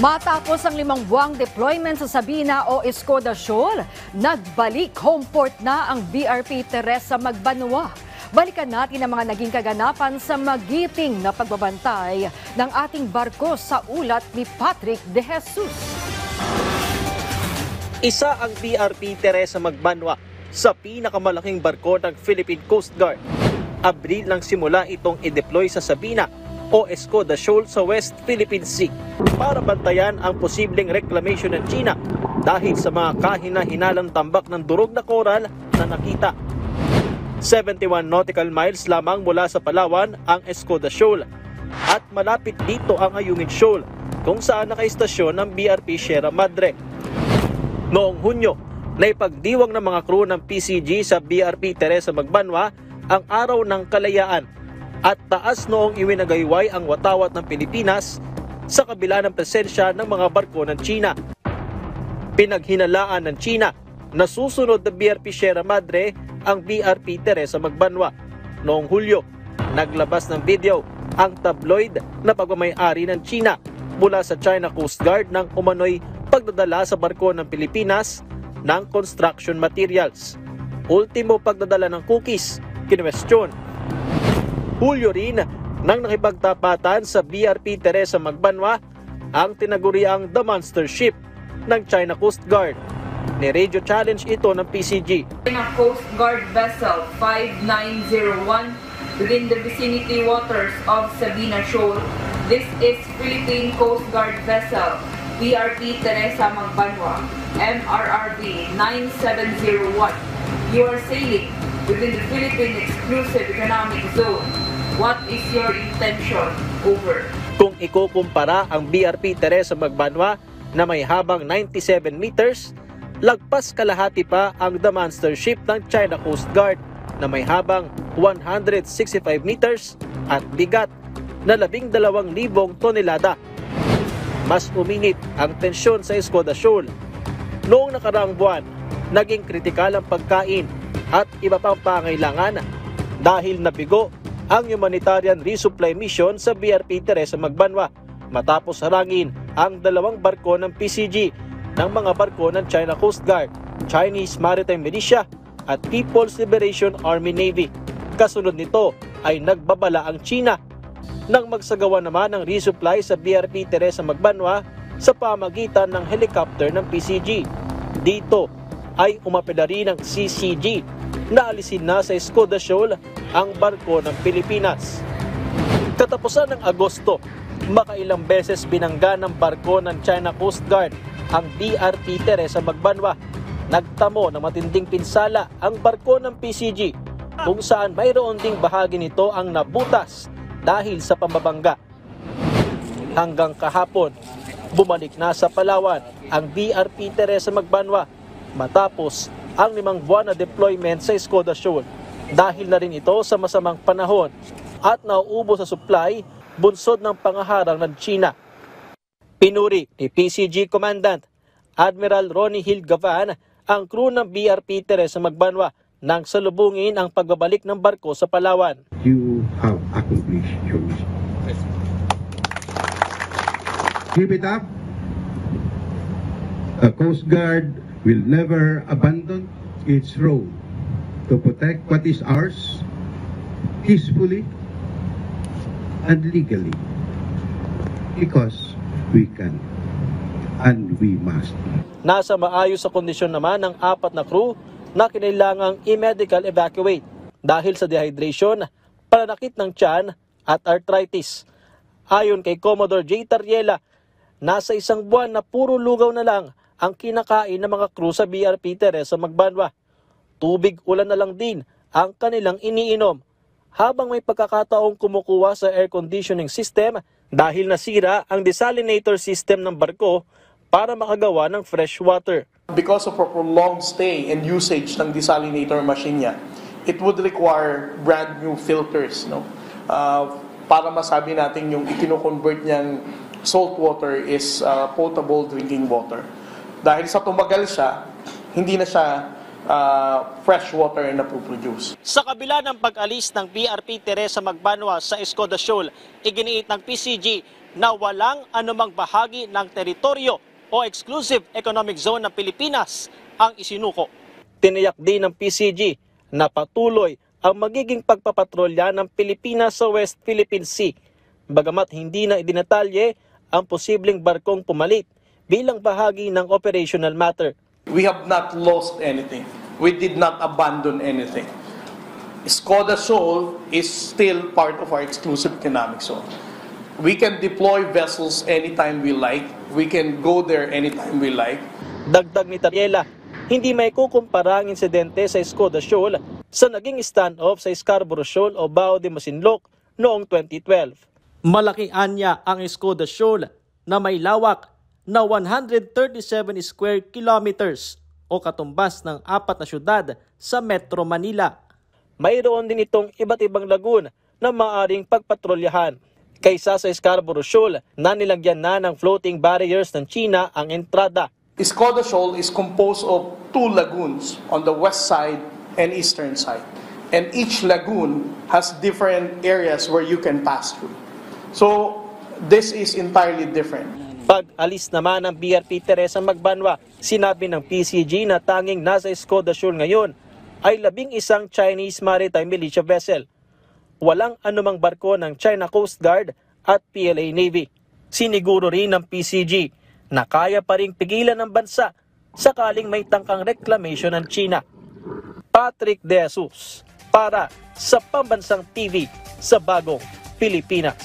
Matapos ang 5 buwang deployment sa Sabina o Escoda Shoal, nagbalik home port na ang BRP Teresa Magbanua. Balikan natin ang mga naging kaganapan sa magiting na pagbabantay ng ating barko sa ulat ni Patrick De Jesus. Isa ang BRP Teresa Magbanua sa pinakamalaking barko ng Philippine Coast Guard. Abril nang simula itong i-deploy sa Sabina o Escoda Shoal sa West Philippine Sea para bantayan ang posibleng reclamation ng China dahil sa mga kahina-hinalang tambak ng durog na koral na nakita. 71 nautical miles lamang mula sa Palawan ang Escoda Shoal at malapit dito ang Ayungin Shoal kung saan nakaistasyon ng BRP Sierra Madre. Noong Hunyo, naipagdiwang ng mga crew ng PCG sa BRP Teresa Magbanua ang Araw ng Kalayaan at taas noong iwinagayway ang watawat ng Pilipinas sa kabila ng presensya ng mga barko ng China. Pinaghinalaan ng China na susunod na BRP Sierra Madre ang BRP Teresa Magbanua. Noong Hulyo, naglabas ng video ang tabloid na pagmamay-ari ng China mula sa China Coast Guard ng umano'y pagdadala sa barko ng Pilipinas ng construction materials. Ultimo pagdadala ng cookies, kinwestiyon. Hulyo rin nang nakipagtapatan sa BRP Teresa Magbanua ang tinaguriang The Monster Ship ng China Coast Guard. Ni-radio challenge ito ng PCG. China Coast Guard vessel 5901 within the vicinity waters of Sabina Shoal. This is Philippine Coast Guard vessel BRP Teresa Magbanua, MRRB 9701. You are sailing within the Philippine Exclusive Economic Zone. What is your intention? Over. Kung ikukumpara ang BRP Teresa Magbanua na may habang 97 meters, lagpas kalahati pa ang The Monster Ship ng China Coast Guard na may habang 165 meters at bigat na 12,000 tonelada. Mas uminit ang tensyon sa Escoda Shoal. Noong nakaraang buwan, naging kritikal ang pagkain at iba pang pangailangan dahil nabigo ang humanitarian resupply mission sa BRP Teresa Magbanua matapos harangin ang 2 barko ng PCG ng mga barko ng China Coast Guard, Chinese Maritime Militia at People's Liberation Army Navy. Kasunod nito ay nagbabala ang China nang magsagawa naman ng resupply sa BRP Teresa Magbanua sa pamagitan ng helicopter ng PCG. Dito ay umapela rin ng CCG na alisin na sa Escoda Shoal ang barko ng Pilipinas. Katapusan ng Agosto, makailang beses binangga ng barko ng China Coast Guard ang BRP Teresa Magbanua. Nagtamo ng matinding pinsala ang barko ng PCG kung saan mayroon ding bahagi nito ang nabutas dahil sa pambabangga. Hanggang kahapon, bumalik na sa Palawan ang BRP Teresa Magbanua matapos ang 5 buwan na deployment sa Escoda Shoal dahil na rin ito sa masamang panahon at nauubos sa supply bunsod ng pangaharang ng China. Pinuri ni PCG Commandant Admiral Ronnie Hill Gavan ang crew ng BRP Teresa Magbanua nang salubungin ang pagbabalik ng barko sa Palawan. You have accomplished your mission. Keep it up. A Coast Guard will never abandon its role to protect what is ours peacefully and legally because we can and we must. Nasa maayos sa kondisyon naman ang 4 na crew na kinailangang i-medical evacuate dahil sa dehydration, pananakit ng tiyan at arthritis. Ayon kay Commodore J. Tariela, nasa 1 buwan na puro lugaw na lang ang kinakain ng mga crew sa BRP Teresa Magbanua. Tubig ulan na lang din ang kanilang iniinom habang may pagkakataong kumukuha sa air conditioning system dahil nasira ang desalinator system ng barko para makagawa ng fresh water. Because of a prolonged stay and usage ng desalinator machine niya, it would require brand new filters, no? Para masabi natin yung ikino-convert niyang salt water is potable drinking water. Dahil sa tumagal siya, hindi na siya fresh water na po-produce. Sa kabila ng pag-alis ng BRP Teresa Magbanua sa Escoda Shoal, iginiit ng PCG na walang anumang bahagi ng teritoryo o exclusive economic zone ng Pilipinas ang isinuko. Tiniyak din ng PCG na patuloy ang magiging pagpapatrolya ng Pilipinas sa West Philippine Sea, bagamat hindi na idinatalye ang posibleng barkong pumalit bilang bahagi ng operational matter. We have not lost anything. We did not abandon anything. Skoda Shoal is still part of our exclusive economic zone. We can deploy vessels anytime we like. We can go there anytime we like. Dagdag ni Tariela, hindi may kukumpara ang insidente sa Skoda Shoal sa naging standoff sa Scarborough Shoal o Bao de Masinloc noong 2012. Malaki anya ang Skoda Shoal na may lawak na 137 square kilometers o katumbas ng 4 na syudad sa Metro Manila. Mayroon din itong iba't ibang lagoon na maaaring pagpatrolyahan. Kaysa sa Scarborough Shoal na nilagyan na ng floating barriers ng China ang entrada. Skoda Shoal is composed of 2 lagoons on the west side and eastern side. And each lagoon has different areas where you can pass through. So this is entirely different. Pag-alis naman ng BRP Teresa Magbanwa, sinabi ng PCG na tanging nasa Skoda Shoal ngayon ay 11 Chinese maritime militia vessel. Walang anumang barko ng China Coast Guard at PLA Navy. Siniguro rin ng PCG na kaya pa ring pigilan ng bansa sakaling may tangkang reclamation ng China. Patrick De Jesus para sa Pambansang TV sa Bagong Pilipinas.